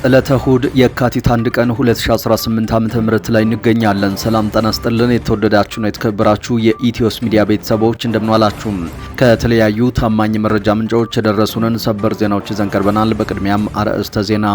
ዕለተ እሁድ የካቲት 1 ቀን 2018 ዓ.ም ላይ እንገኛለን። ሰላም ጤና ይስጥልን። የተወደዳችሁና የተከበራችሁ የኢትዮስ ሚዲያ ቤተሰቦች እንደምንዋላችሁ። ከተለያዩ ታማኝ መረጃ ምንጮች የደረሱንን ሰበር ዜናዎች ይዘን ቀርበናል። በቅድሚያም አርዕስተ ዜና።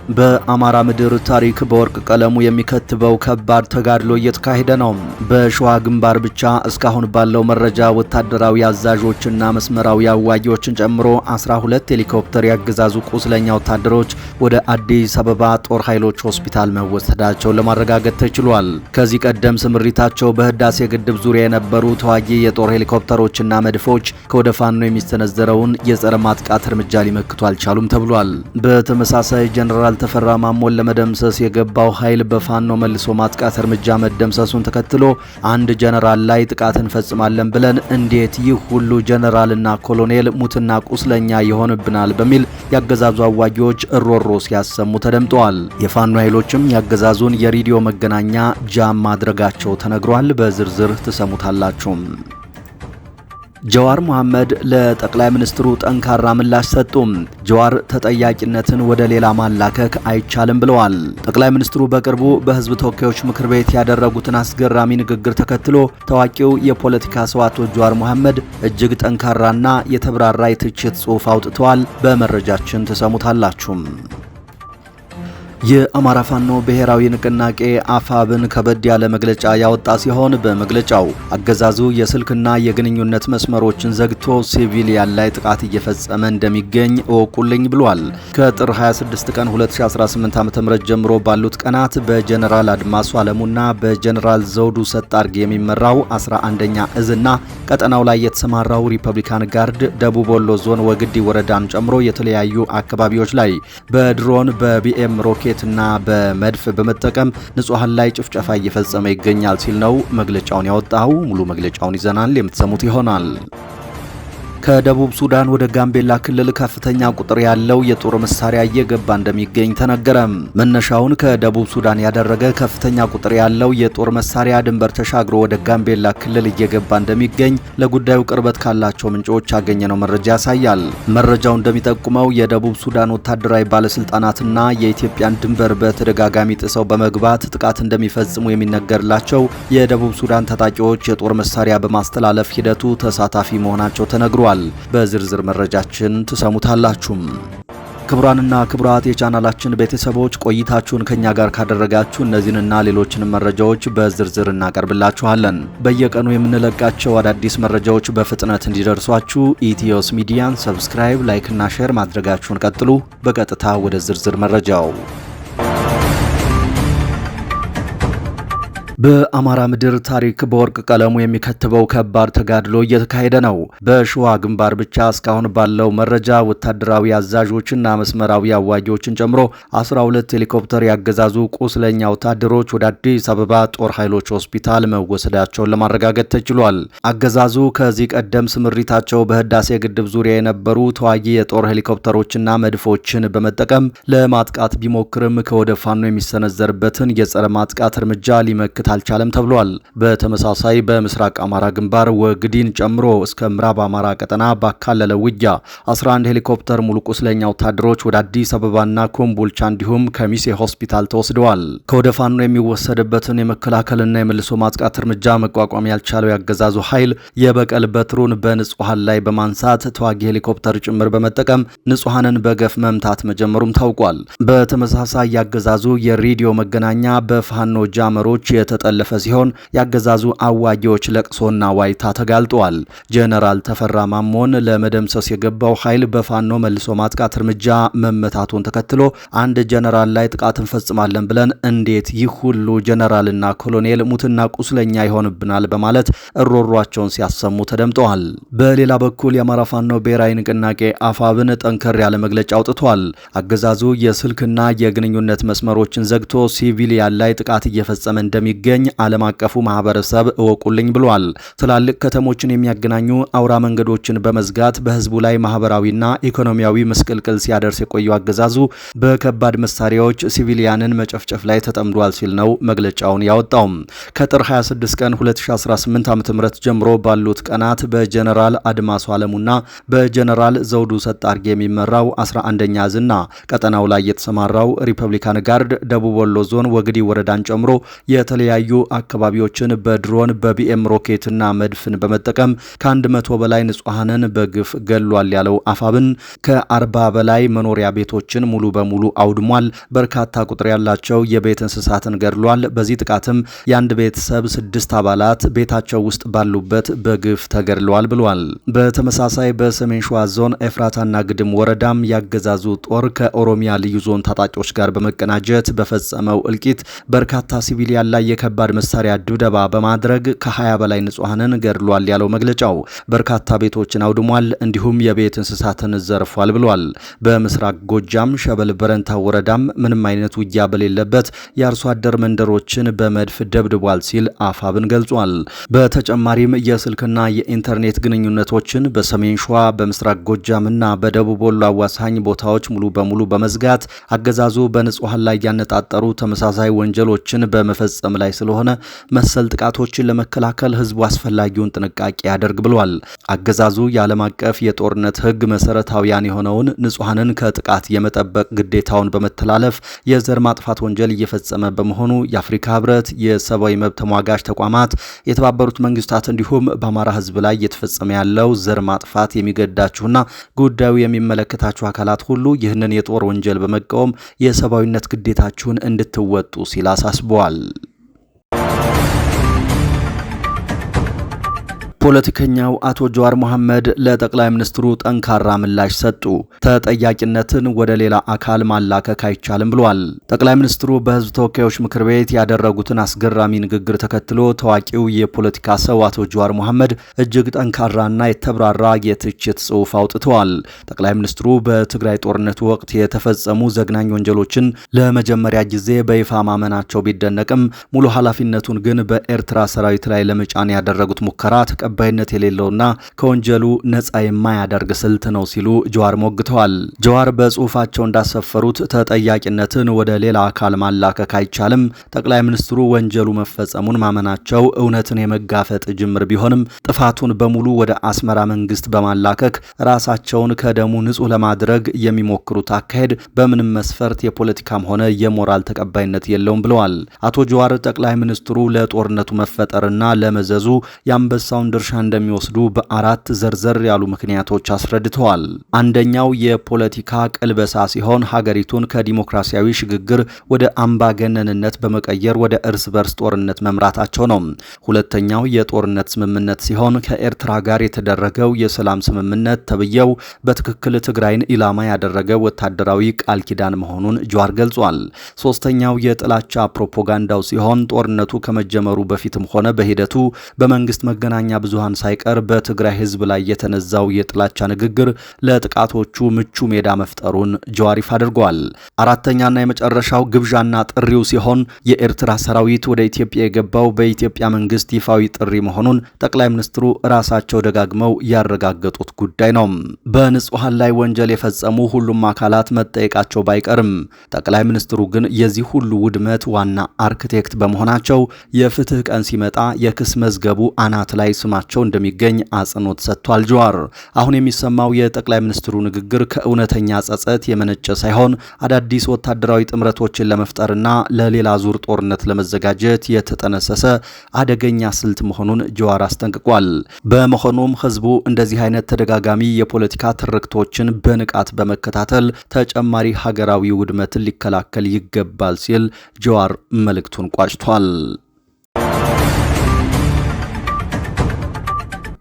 በአማራ ምድር ታሪክ በወርቅ ቀለሙ የሚከትበው ከባድ ተጋድሎ እየተካሄደ ነው። በሸዋ ግንባር ብቻ እስካሁን ባለው መረጃ ወታደራዊ አዛዦችና መስመራዊ አዋጊዎችን ጨምሮ 12 ሄሊኮፕተር ያገዛዙ ቁስለኛ ወታደሮች ወደ አዲስ አበባ ጦር ኃይሎች ሆስፒታል መወሰዳቸውን ለማረጋገጥ ተችሏል። ከዚህ ቀደም ስምሪታቸው በህዳሴ ግድብ ዙሪያ የነበሩ ተዋጊ የጦር ሄሊኮፕተሮችና መድፎች ከወደ ፋኖ የሚሰነዘረውን የጸረ ማጥቃት እርምጃ ሊመክቱ አልቻሉም ተብሏል። በተመሳሳይ ጀነራል ተፈራ ማሞን ለመደምሰስ የገባው ኃይል በፋኖ መልሶ ማጥቃት እርምጃ መደምሰሱን ተከትሎ አንድ ጀነራል ላይ ጥቃት እንፈጽማለን ብለን እንዴት ይህ ሁሉ ጀነራልና ኮሎኔል ሙትና ቁስለኛ ይሆንብናል በሚል ያገዛዙ አዋጊዎች እሮሮ ሲያሰሙ ተደምጠዋል። የፋኖ ኃይሎችም ያገዛዙን የሬዲዮ መገናኛ ጃም ማድረጋቸው ተነግሯል። በዝርዝር ትሰሙታላችሁ። ጀዋር መሐመድ ለጠቅላይ ሚኒስትሩ ጠንካራ ምላሽ ሰጡ። ጀዋር ተጠያቂነትን ወደ ሌላ ማላከክ አይቻልም ብለዋል። ጠቅላይ ሚኒስትሩ በቅርቡ በሕዝብ ተወካዮች ምክር ቤት ያደረጉትን አስገራሚ ንግግር ተከትሎ ታዋቂው የፖለቲካ ሰው አቶ ጀዋር መሐመድ እጅግ ጠንካራና የተብራራ የትችት ጽሑፍ አውጥተዋል። በመረጃችን ትሰሙታላችሁ። የአማራ ፋኖ ብሔራዊ ንቅናቄ አፋብን ከበድ ያለ መግለጫ ያወጣ ሲሆን በመግለጫው አገዛዙ የስልክና የግንኙነት መስመሮችን ዘግቶ ሲቪሊያን ላይ ጥቃት እየፈጸመ እንደሚገኝ እወቁልኝ ብሏል። ከጥር 26 ቀን 2018 ዓ.ም ጀምሮ ባሉት ቀናት በጀነራል አድማሱ አለሙና በጀነራል ዘውዱ ሰጣርግ የሚመራው 11ኛ እዝና ቀጠናው ላይ የተሰማራው ሪፐብሊካን ጋርድ ደቡብ ወሎ ዞን ወግዲ ወረዳን ጨምሮ የተለያዩ አካባቢዎች ላይ በድሮን በቢኤም ሮኬት እና በመድፍ በመጠቀም ንጹሃን ላይ ጭፍጨፋ እየፈጸመ ይገኛል ሲል ነው መግለጫውን ያወጣው። ሙሉ መግለጫውን ይዘናል የምትሰሙት ይሆናል። ከደቡብ ሱዳን ወደ ጋምቤላ ክልል ከፍተኛ ቁጥር ያለው የጦር መሳሪያ እየገባ እንደሚገኝ ተነገረ። መነሻውን ከደቡብ ሱዳን ያደረገ ከፍተኛ ቁጥር ያለው የጦር መሳሪያ ድንበር ተሻግሮ ወደ ጋምቤላ ክልል እየገባ እንደሚገኝ ለጉዳዩ ቅርበት ካላቸው ምንጮች ያገኘነው መረጃ ያሳያል። መረጃው እንደሚጠቁመው የደቡብ ሱዳን ወታደራዊ ባለስልጣናትና የኢትዮጵያን ድንበር በተደጋጋሚ ጥሰው በመግባት ጥቃት እንደሚፈጽሙ የሚነገርላቸው የደቡብ ሱዳን ታጣቂዎች የጦር መሳሪያ በማስተላለፍ ሂደቱ ተሳታፊ መሆናቸው ተነግሯል። በዝርዝር መረጃችን ትሰሙታላችሁ። ክቡራንና ክቡራት የቻናላችን ቤተሰቦች ቆይታችሁን ከኛ ጋር ካደረጋችሁ እነዚህንና ሌሎችንም መረጃዎች በዝርዝር እናቀርብላችኋለን። በየቀኑ የምንለቃቸው አዳዲስ መረጃዎች በፍጥነት እንዲደርሷችሁ ኢትዮስ ሚዲያን ሰብስክራይብ፣ ላይክ እና ሼር ማድረጋችሁን ቀጥሉ። በቀጥታ ወደ ዝርዝር መረጃው። በአማራ ምድር ታሪክ በወርቅ ቀለሙ የሚከትበው ከባድ ተጋድሎ እየተካሄደ ነው። በሸዋ ግንባር ብቻ እስካሁን ባለው መረጃ ወታደራዊ አዛዦችና መስመራዊ አዋጊዎችን ጨምሮ 12 ሄሊኮፕተር ያገዛዙ ቁስለኛ ወታደሮች ወደ አዲስ አበባ ጦር ኃይሎች ሆስፒታል መወሰዳቸውን ለማረጋገጥ ተችሏል። አገዛዙ ከዚህ ቀደም ስምሪታቸው በህዳሴ ግድብ ዙሪያ የነበሩ ተዋጊ የጦር ሄሊኮፕተሮችና መድፎችን በመጠቀም ለማጥቃት ቢሞክርም ከወደ ፋኖ የሚሰነዘርበትን የጸረ ማጥቃት እርምጃ ሊመክት አልቻለም ተብሏል። በተመሳሳይ በምስራቅ አማራ ግንባር ወግዲን ጨምሮ እስከ ምዕራብ አማራ ቀጠና ባካለለ ውጊያ 11 ሄሊኮፕተር ሙሉ ቁስለኛ ወታደሮች ወደ አዲስ አበባና ኮምቦልቻ እንዲሁም ከሚሴ ሆስፒታል ተወስደዋል። ከወደ ፋኖ የሚወሰድበትን የመከላከልና የመልሶ ማጥቃት እርምጃ መቋቋም ያልቻለው ያገዛዙ ኃይል የበቀል በትሩን በንጹሃን ላይ በማንሳት ተዋጊ ሄሊኮፕተር ጭምር በመጠቀም ንጹሃንን በገፍ መምታት መጀመሩም ታውቋል። በተመሳሳይ ያገዛዙ የሬዲዮ መገናኛ በፋኖ ጃመሮች ጠለፈ ሲሆን ያገዛዙ አዋጊዎች ለቅሶና ዋይታ ተጋልጧል። ጀነራል ተፈራ ማሞን ለመደምሰስ የገባው ኃይል በፋኖ መልሶ ማጥቃት እርምጃ መመታቱን ተከትሎ አንድ ጀነራል ላይ ጥቃት እንፈጽማለን ብለን እንዴት ይህ ሁሉ ጀነራልና ኮሎኔል ሙትና ቁስለኛ ይሆንብናል በማለት እሮሯቸውን ሲያሰሙ ተደምጠዋል። በሌላ በኩል የአማራ ፋኖ ብሔራዊ ንቅናቄ አፋብን ጠንከር ያለ መግለጫ አውጥቷል። አገዛዙ የስልክና የግንኙነት መስመሮችን ዘግቶ ሲቪሊያን ላይ ጥቃት እየፈጸመ እንደሚገኝ እንደሚገኝ ዓለም አቀፉ ማህበረሰብ እወቁልኝ ብሏል። ትላልቅ ከተሞችን የሚያገናኙ አውራ መንገዶችን በመዝጋት በህዝቡ ላይ ማህበራዊና ኢኮኖሚያዊ ምስቅልቅል ሲያደርስ የቆየው አገዛዙ በከባድ መሳሪያዎች ሲቪሊያንን መጨፍጨፍ ላይ ተጠምዷል ሲል ነው መግለጫውን ያወጣው። ከጥር 26 ቀን 2018 ዓ.ም ጀምሮ ባሉት ቀናት በጀነራል አድማሱ አለሙና በጀነራል ዘውዱ ሰጣርጌ የሚመራው 11ኛ እዝና ቀጠናው ላይ የተሰማራው ሪፐብሊካን ጋርድ ደቡብ ወሎ ዞን ወግዲ ወረዳን ጨምሮ የተለያዩ አካባቢዎችን በድሮን በቢኤም ሮኬትና መድፍን በመጠቀም ከ100 በላይ ንጹሃንን በግፍ ገሏል ያለው አፋብን ከ40 በላይ መኖሪያ ቤቶችን ሙሉ በሙሉ አውድሟል። በርካታ ቁጥር ያላቸው የቤት እንስሳትን ገድሏል። በዚህ ጥቃትም የአንድ ቤተሰብ 6 አባላት ቤታቸው ውስጥ ባሉበት በግፍ ተገድለዋል ብሏል። በተመሳሳይ በሰሜን ሸዋ ዞን ኤፍራታና ግድም ወረዳም ያገዛዙ ጦር ከኦሮሚያ ልዩ ዞን ታጣቂዎች ጋር በመቀናጀት በፈጸመው እልቂት በርካታ ሲቪሊያን ላይ የከባድ መሳሪያ ድብደባ በማድረግ ከ20 በላይ ንጹሃንን ገድሏል ያለው መግለጫው በርካታ ቤቶችን አውድሟል፣ እንዲሁም የቤት እንስሳትን ዘርፏል ብሏል። በምስራቅ ጎጃም ሸበል በረንታ ወረዳም ምንም አይነት ውጊያ በሌለበት የአርሶ አደር መንደሮችን በመድፍ ደብድቧል ሲል አፋብን ገልጿል። በተጨማሪም የስልክና የኢንተርኔት ግንኙነቶችን በሰሜን ሸዋ በምስራቅ ጎጃምና በደቡብ ወሎ አዋሳኝ ቦታዎች ሙሉ በሙሉ በመዝጋት አገዛዙ በንጹሃን ላይ ያነጣጠሩ ተመሳሳይ ወንጀሎችን በመፈጸም ላይ ስለሆነ መሰል ጥቃቶችን ለመከላከል ህዝቡ አስፈላጊውን ጥንቃቄ ያደርግ ብሏል። አገዛዙ የዓለም አቀፍ የጦርነት ህግ መሰረታዊያን የሆነውን ንጹሃንን ከጥቃት የመጠበቅ ግዴታውን በመተላለፍ የዘር ማጥፋት ወንጀል እየፈጸመ በመሆኑ የአፍሪካ ህብረት፣ የሰብአዊ መብት ተሟጋች ተቋማት፣ የተባበሩት መንግስታት እንዲሁም በአማራ ህዝብ ላይ እየተፈጸመ ያለው ዘር ማጥፋት የሚገዳችሁና ጉዳዩ የሚመለከታችሁ አካላት ሁሉ ይህንን የጦር ወንጀል በመቃወም የሰብአዊነት ግዴታችሁን እንድትወጡ ሲል አሳስበዋል። ፖለቲከኛው አቶ ጀዋር መሐመድ ለጠቅላይ ሚኒስትሩ ጠንካራ ምላሽ ሰጡ። ተጠያቂነትን ወደ ሌላ አካል ማላከክ አይቻልም ብሏል። ጠቅላይ ሚኒስትሩ በህዝብ ተወካዮች ምክር ቤት ያደረጉትን አስገራሚ ንግግር ተከትሎ ታዋቂው የፖለቲካ ሰው አቶ ጀዋር መሐመድ እጅግ ጠንካራና የተብራራ የትችት ጽሑፍ አውጥተዋል። ጠቅላይ ሚኒስትሩ በትግራይ ጦርነቱ ወቅት የተፈጸሙ ዘግናኝ ወንጀሎችን ለመጀመሪያ ጊዜ በይፋ ማመናቸው ቢደነቅም ሙሉ ኃላፊነቱን ግን በኤርትራ ሰራዊት ላይ ለመጫን ያደረጉት ሙከራ ተቀባይነት የሌለውና ከወንጀሉ ነፃ የማያደርግ ስልት ነው ሲሉ ጀዋር ሞግተዋል። ጀዋር በጽሁፋቸው እንዳሰፈሩት ተጠያቂነትን ወደ ሌላ አካል ማላከክ አይቻልም። ጠቅላይ ሚኒስትሩ ወንጀሉ መፈጸሙን ማመናቸው እውነትን የመጋፈጥ ጅምር ቢሆንም ጥፋቱን በሙሉ ወደ አስመራ መንግስት በማላከክ ራሳቸውን ከደሙ ንጹህ ለማድረግ የሚሞክሩት አካሄድ በምንም መስፈርት የፖለቲካም ሆነ የሞራል ተቀባይነት የለውም ብለዋል። አቶ ጀዋር ጠቅላይ ሚኒስትሩ ለጦርነቱ መፈጠርና ለመዘዙ የአንበሳውን ድርሻ እንደሚወስዱ በአራት ዘርዘር ያሉ ምክንያቶች አስረድተዋል። አንደኛው የፖለቲካ ቅልበሳ ሲሆን ሀገሪቱን ከዲሞክራሲያዊ ሽግግር ወደ አምባገነንነት በመቀየር ወደ እርስ በርስ ጦርነት መምራታቸው ነው። ሁለተኛው የጦርነት ስምምነት ሲሆን ከኤርትራ ጋር የተደረገው የሰላም ስምምነት ተብየው በትክክል ትግራይን ኢላማ ያደረገ ወታደራዊ ቃል ኪዳን መሆኑን ጀዋር ገልጿል። ሶስተኛው የጥላቻ ፕሮፓጋንዳው ሲሆን ጦርነቱ ከመጀመሩ በፊትም ሆነ በሂደቱ በመንግስት መገናኛ ብዙሃን ሳይቀር በትግራይ ህዝብ ላይ የተነዛው የጥላቻ ንግግር ለጥቃቶቹ ምቹ ሜዳ መፍጠሩን ጀዋር ይፋ አድርጓል። አራተኛና የመጨረሻው ግብዣና ጥሪው ሲሆን የኤርትራ ሰራዊት ወደ ኢትዮጵያ የገባው በኢትዮጵያ መንግስት ይፋዊ ጥሪ መሆኑን ጠቅላይ ሚኒስትሩ ራሳቸው ደጋግመው ያረጋገጡት ጉዳይ ነው። በንጹሃን ላይ ወንጀል የፈጸሙ ሁሉም አካላት መጠየቃቸው ባይቀርም ጠቅላይ ሚኒስትሩ ግን የዚህ ሁሉ ውድመት ዋና አርክቴክት በመሆናቸው የፍትህ ቀን ሲመጣ የክስ መዝገቡ አናት ላይ ስማቸው እንደሚገኝ አጽንኦት ሰጥቷል። ጀዋር አሁን የሚሰማው የጠቅላይ ሚኒስትሩ ንግግር ከእውነተኛ ጸጸት የመነጨ ሳይሆን አዳዲስ ወታደራዊ ጥምረቶችን ለመፍጠርና ለሌላ ዙር ጦርነት ለመዘጋጀት የተጠነሰሰ አደገኛ ስልት መሆኑን ጀዋር አስጠንቅቋል። በመሆኑም ህዝቡ እንደዚህ አይነት ተደጋጋሚ የፖለቲካ ትርክቶችን በንቃት በመከታተል ተጨማሪ ሀገራዊ ውድመትን ሊከላከል ይገባል ሲል ጀዋር መልእክቱን ቋጭቷል።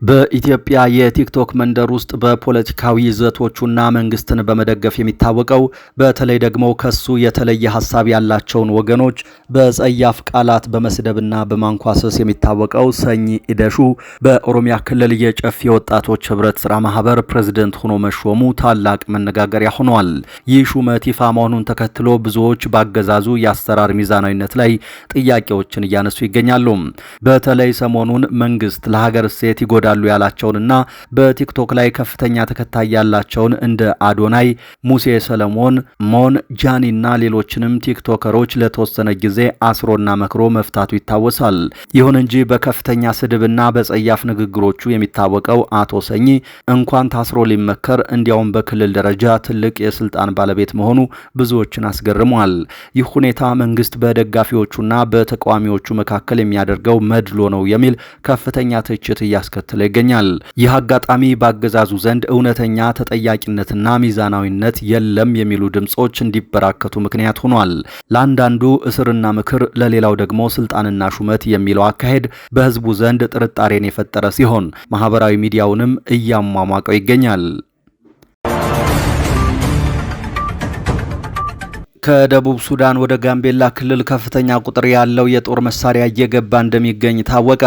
በኢትዮጵያ የቲክቶክ መንደር ውስጥ በፖለቲካዊ ይዘቶቹና መንግስትን በመደገፍ የሚታወቀው በተለይ ደግሞ ከሱ የተለየ ሀሳብ ያላቸውን ወገኖች በጸያፍ ቃላት በመስደብና በማንኳሰስ የሚታወቀው ሰኚ ኢደሹ በኦሮሚያ ክልል የጨፌ ወጣቶች ህብረት ስራ ማህበር ፕሬዝደንት ሆኖ መሾሙ ታላቅ መነጋገሪያ ሆኗል። ይህ ሹመት ይፋ መሆኑን ተከትሎ ብዙዎች በአገዛዙ የአሰራር ሚዛናዊነት ላይ ጥያቄዎችን እያነሱ ይገኛሉ። በተለይ ሰሞኑን መንግስት ለሀገር እሴት ይጎዳል ያላቸውንና በቲክቶክ ላይ ከፍተኛ ተከታይ ያላቸውን እንደ አዶናይ፣ ሙሴ ሰለሞን፣ ሞን ጃኒና ሌሎችንም ቲክቶከሮች ለተወሰነ ጊዜ አስሮና መክሮ መፍታቱ ይታወሳል። ይሁን እንጂ በከፍተኛ ስድብና በጸያፍ ንግግሮቹ የሚታወቀው አቶ ሰኚ እንኳን ታስሮ ሊመከር እንዲያውም በክልል ደረጃ ትልቅ የስልጣን ባለቤት መሆኑ ብዙዎችን አስገርሟል። ይህ ሁኔታ መንግስት በደጋፊዎቹና በተቃዋሚዎቹ መካከል የሚያደርገው መድሎ ነው የሚል ከፍተኛ ትችት እያስከተለ ይገኛል። ይህ አጋጣሚ በአገዛዙ ዘንድ እውነተኛ ተጠያቂነትና ሚዛናዊነት የለም የሚሉ ድምጾች እንዲበራከቱ ምክንያት ሆኗል። ለአንዳንዱ እስርና ምክር፣ ለሌላው ደግሞ ስልጣንና ሹመት የሚለው አካሄድ በህዝቡ ዘንድ ጥርጣሬን የፈጠረ ሲሆን ማህበራዊ ሚዲያውንም እያሟሟቀው ይገኛል። ከደቡብ ሱዳን ወደ ጋምቤላ ክልል ከፍተኛ ቁጥር ያለው የጦር መሳሪያ እየገባ እንደሚገኝ ታወቀ።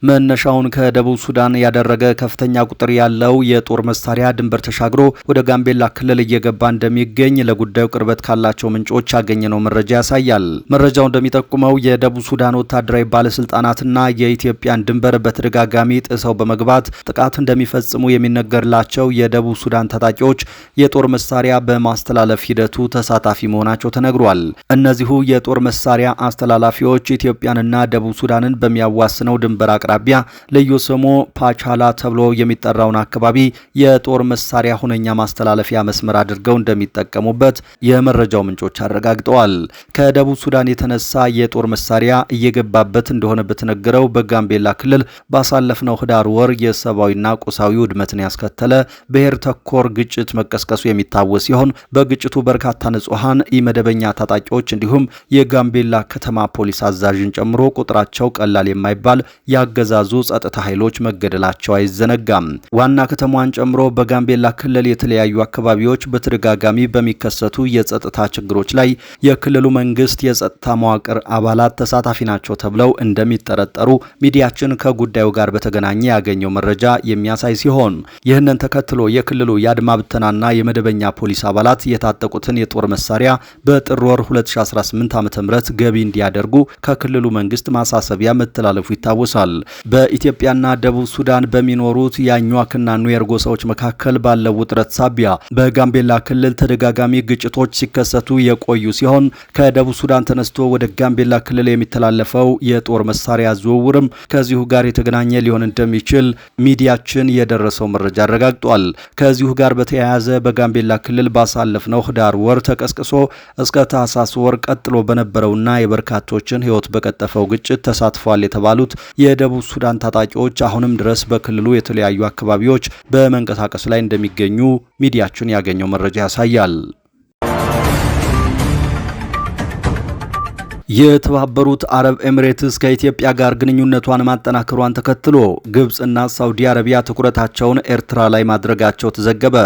መነሻውን ከደቡብ ሱዳን ያደረገ ከፍተኛ ቁጥር ያለው የጦር መሳሪያ ድንበር ተሻግሮ ወደ ጋምቤላ ክልል እየገባ እንደሚገኝ ለጉዳዩ ቅርበት ካላቸው ምንጮች ያገኘነው መረጃ ያሳያል። መረጃው እንደሚጠቁመው የደቡብ ሱዳን ወታደራዊ ባለስልጣናትና የኢትዮጵያን ድንበር በተደጋጋሚ ጥሰው በመግባት ጥቃት እንደሚፈጽሙ የሚነገርላቸው የደቡብ ሱዳን ታጣቂዎች የጦር መሳሪያ በማስተላለፍ ሂደቱ ተሳታፊ መሆናቸው ተነግሯል። እነዚሁ የጦር መሳሪያ አስተላላፊዎች ኢትዮጵያንና ደቡብ ሱዳንን በሚያዋስነው ድንበር አቅራቢያ ልዩ ስሙ ፓቻላ ተብሎ የሚጠራውን አካባቢ የጦር መሳሪያ ሁነኛ ማስተላለፊያ መስመር አድርገው እንደሚጠቀሙበት የመረጃው ምንጮች አረጋግጠዋል። ከደቡብ ሱዳን የተነሳ የጦር መሳሪያ እየገባበት እንደሆነ በተነገረው በጋምቤላ ክልል ባሳለፍነው ህዳር ወር የሰብአዊና ቁሳዊ ውድመትን ያስከተለ ብሔር ተኮር ግጭት መቀስቀሱ የሚታወስ ሲሆን በግጭቱ በርካታ ንጹሃን መደበኛ ታጣቂዎች እንዲሁም የጋምቤላ ከተማ ፖሊስ አዛዥን ጨምሮ ቁጥራቸው ቀላል የማይባል ያገዛዙ ጸጥታ ኃይሎች መገደላቸው አይዘነጋም። ዋና ከተማዋን ጨምሮ በጋምቤላ ክልል የተለያዩ አካባቢዎች በተደጋጋሚ በሚከሰቱ የጸጥታ ችግሮች ላይ የክልሉ መንግስት የጸጥታ መዋቅር አባላት ተሳታፊ ናቸው ተብለው እንደሚጠረጠሩ ሚዲያችን ከጉዳዩ ጋር በተገናኘ ያገኘው መረጃ የሚያሳይ ሲሆን ይህንን ተከትሎ የክልሉ የአድማ ብተናና የመደበኛ ፖሊስ አባላት የታጠቁትን የጦር መሳሪያ በጥር ወር 2018 ዓ.ም ገቢ እንዲያደርጉ ከክልሉ መንግስት ማሳሰቢያ መተላለፉ ይታወሳል። በኢትዮጵያና ደቡብ ሱዳን በሚኖሩት የአኟክና ኑዌር ጎሳዎች መካከል ባለው ውጥረት ሳቢያ በጋምቤላ ክልል ተደጋጋሚ ግጭቶች ሲከሰቱ የቆዩ ሲሆን ከደቡብ ሱዳን ተነስቶ ወደ ጋምቤላ ክልል የሚተላለፈው የጦር መሳሪያ ዝውውርም ከዚሁ ጋር የተገናኘ ሊሆን እንደሚችል ሚዲያችን የደረሰው መረጃ አረጋግጧል። ከዚሁ ጋር በተያያዘ በጋምቤላ ክልል ባሳለፍነው ህዳር ወር ተቀስቅሶ እስከ ታህሳስ ወር ቀጥሎ በነበረውና የበርካቶችን ህይወት በቀጠፈው ግጭት ተሳትፏል የተባሉት የደቡብ ሱዳን ታጣቂዎች አሁንም ድረስ በክልሉ የተለያዩ አካባቢዎች በመንቀሳቀስ ላይ እንደሚገኙ ሚዲያችን ያገኘው መረጃ ያሳያል። የተባበሩት አረብ ኤሚሬትስ ከኢትዮጵያ ጋር ግንኙነቷን ማጠናከሯን ተከትሎ ግብጽና ሳውዲ አረቢያ ትኩረታቸውን ኤርትራ ላይ ማድረጋቸው ተዘገበ።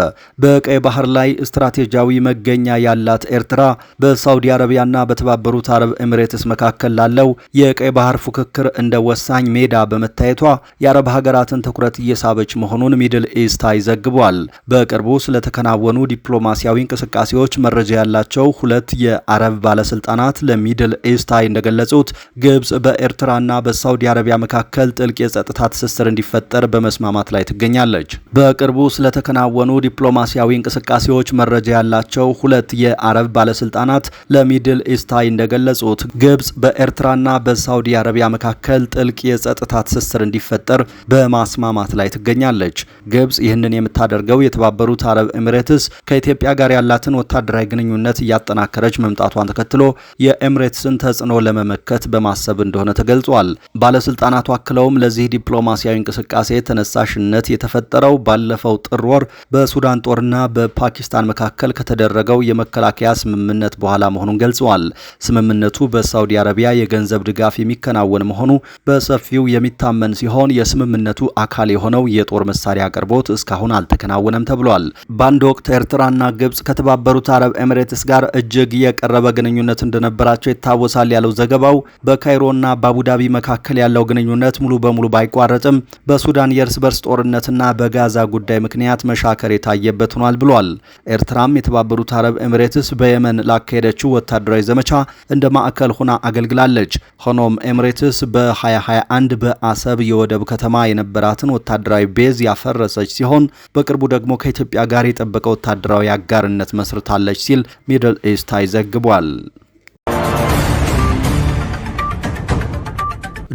በቀይ ባህር ላይ ስትራቴጂያዊ መገኛ ያላት ኤርትራ በሳውዲ አረቢያና በተባበሩት አረብ ኤሚሬትስ መካከል ላለው የቀይ ባህር ፉክክር እንደ ወሳኝ ሜዳ በመታየቷ የአረብ ሀገራትን ትኩረት እየሳበች መሆኑን ሚድል ኢስት አይ ዘግቧል። በቅርቡ ስለተከናወኑ ዲፕሎማሲያዊ እንቅስቃሴዎች መረጃ ያላቸው ሁለት የአረብ ባለስልጣናት ለሚድል ኢስታይ እንደገለጹት ግብጽ በኤርትራና በሳውዲ አረቢያ መካከል ጥልቅ የጸጥታ ትስስር እንዲፈጠር በመስማማት ላይ ትገኛለች። በቅርቡ ስለተከናወኑ ዲፕሎማሲያዊ እንቅስቃሴዎች መረጃ ያላቸው ሁለት የአረብ ባለስልጣናት ለሚድል ኢስታይ እንደገለጹት ግብጽ በኤርትራና በሳውዲ አረቢያ መካከል ጥልቅ የጸጥታ ትስስር እንዲፈጠር በማስማማት ላይ ትገኛለች። ግብጽ ይህንን የምታደርገው የተባበሩት አረብ ኤሚሬትስ ከኢትዮጵያ ጋር ያላትን ወታደራዊ ግንኙነት እያጠናከረች መምጣቷን ተከትሎ የኤሚሬትስን ተጽዕኖ ለመመከት በማሰብ እንደሆነ ተገልጿል። ባለስልጣናቱ አክለውም ለዚህ ዲፕሎማሲያዊ እንቅስቃሴ ተነሳሽነት የተፈጠረው ባለፈው ጥር ወር በሱዳን ጦርና በፓኪስታን መካከል ከተደረገው የመከላከያ ስምምነት በኋላ መሆኑን ገልጸዋል። ስምምነቱ በሳውዲ አረቢያ የገንዘብ ድጋፍ የሚከናወን መሆኑ በሰፊው የሚታመን ሲሆን የስምምነቱ አካል የሆነው የጦር መሳሪያ አቅርቦት እስካሁን አልተከናወነም ተብሏል። በአንድ ወቅት ኤርትራና ግብጽ ከተባበሩት አረብ ኤሚሬትስ ጋር እጅግ የቀረበ ግንኙነት እንደነበራቸው ይታወሳል ያለው ዘገባው በካይሮና በአቡዳቢ መካከል ያለው ግንኙነት ሙሉ በሙሉ ባይቋረጥም በሱዳን የእርስ በርስ ጦርነትና በጋዛ ጉዳይ ምክንያት መሻከር የታየበት ሆኗል ብሏል። ኤርትራም የተባበሩት አረብ ኤሚሬትስ በየመን ላካሄደችው ወታደራዊ ዘመቻ እንደ ማዕከል ሆና አገልግላለች። ሆኖም ኤሚሬትስ በ2021 በአሰብ የወደብ ከተማ የነበራትን ወታደራዊ ቤዝ ያፈረሰች ሲሆን በቅርቡ ደግሞ ከኢትዮጵያ ጋር የጠበቀ ወታደራዊ አጋርነት መስርታለች ሲል ሚድል ኢስት አይ ዘግቧል።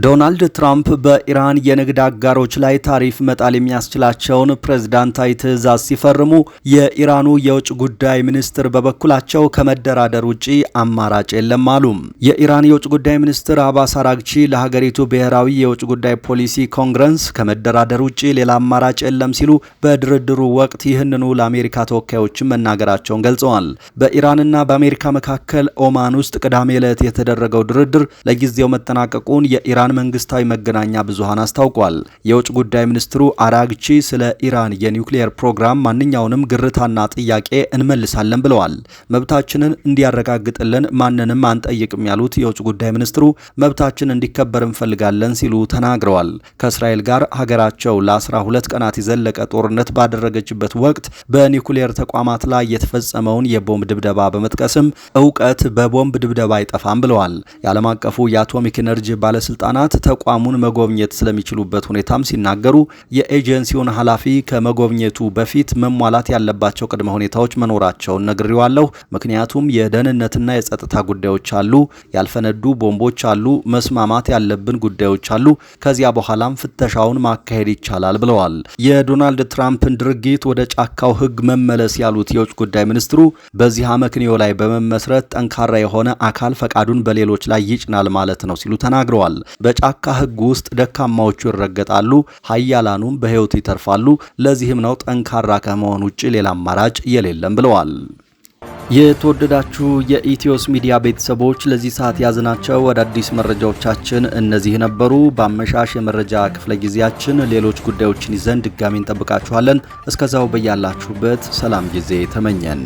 ዶናልድ ትራምፕ በኢራን የንግድ አጋሮች ላይ ታሪፍ መጣል የሚያስችላቸውን ፕሬዝዳንታዊ ትዕዛዝ ሲፈርሙ የኢራኑ የውጭ ጉዳይ ሚኒስትር በበኩላቸው ከመደራደር ውጪ አማራጭ የለም አሉ። የኢራን የውጭ ጉዳይ ሚኒስትር አባስ አራግቺ ለሀገሪቱ ብሔራዊ የውጭ ጉዳይ ፖሊሲ ኮንግረስ ከመደራደር ውጪ ሌላ አማራጭ የለም ሲሉ በድርድሩ ወቅት ይህንኑ ለአሜሪካ ተወካዮችን መናገራቸውን ገልጸዋል። በኢራንና በአሜሪካ መካከል ኦማን ውስጥ ቅዳሜ ዕለት የተደረገው ድርድር ለጊዜው መጠናቀቁን የኢራን መንግስታዊ መገናኛ ብዙሃን አስታውቋል። የውጭ ጉዳይ ሚኒስትሩ አራግቺ ስለ ኢራን የኒውክሌር ፕሮግራም ማንኛውንም ግርታና ጥያቄ እንመልሳለን ብለዋል። መብታችንን እንዲያረጋግጥልን ማንንም አንጠይቅም ያሉት የውጭ ጉዳይ ሚኒስትሩ መብታችን እንዲከበር እንፈልጋለን ሲሉ ተናግረዋል። ከእስራኤል ጋር ሀገራቸው ለ12 ቀናት የዘለቀ ጦርነት ባደረገችበት ወቅት በኒውክሌር ተቋማት ላይ የተፈጸመውን የቦምብ ድብደባ በመጥቀስም እውቀት በቦምብ ድብደባ አይጠፋም ብለዋል። የዓለም አቀፉ የአቶሚክ ኤነርጂ ባለስልጣናት ተቋሙን መጎብኘት ስለሚችሉበት ሁኔታም ሲናገሩ የኤጀንሲውን ኃላፊ ከመጎብኘቱ በፊት መሟላት ያለባቸው ቅድመ ሁኔታዎች መኖራቸውን ነግሬዋለሁ። ምክንያቱም የደህንነትና የጸጥታ ጉዳዮች አሉ፣ ያልፈነዱ ቦምቦች አሉ፣ መስማማት ያለብን ጉዳዮች አሉ። ከዚያ በኋላም ፍተሻውን ማካሄድ ይቻላል ብለዋል። የዶናልድ ትራምፕን ድርጊት ወደ ጫካው ሕግ መመለስ ያሉት የውጭ ጉዳይ ሚኒስትሩ በዚህ አመክንዮ ላይ በመመስረት ጠንካራ የሆነ አካል ፈቃዱን በሌሎች ላይ ይጭናል ማለት ነው ሲሉ ተናግረዋል። በጫካ ህግ ውስጥ ደካማዎቹ ይረገጣሉ፣ ሀያላኑም በህይወት ይተርፋሉ። ለዚህም ነው ጠንካራ ከመሆን ውጪ ሌላ አማራጭ የሌለም ብለዋል። የተወደዳችሁ የኢትዮስ ሚዲያ ቤተሰቦች ለዚህ ሰዓት ያዝናቸው አዳዲስ መረጃዎቻችን እነዚህ ነበሩ። በአመሻሽ የመረጃ ክፍለ ጊዜያችን ሌሎች ጉዳዮችን ይዘን ድጋሚ እንጠብቃችኋለን። እስከዛው በያላችሁበት ሰላም ጊዜ ተመኘን።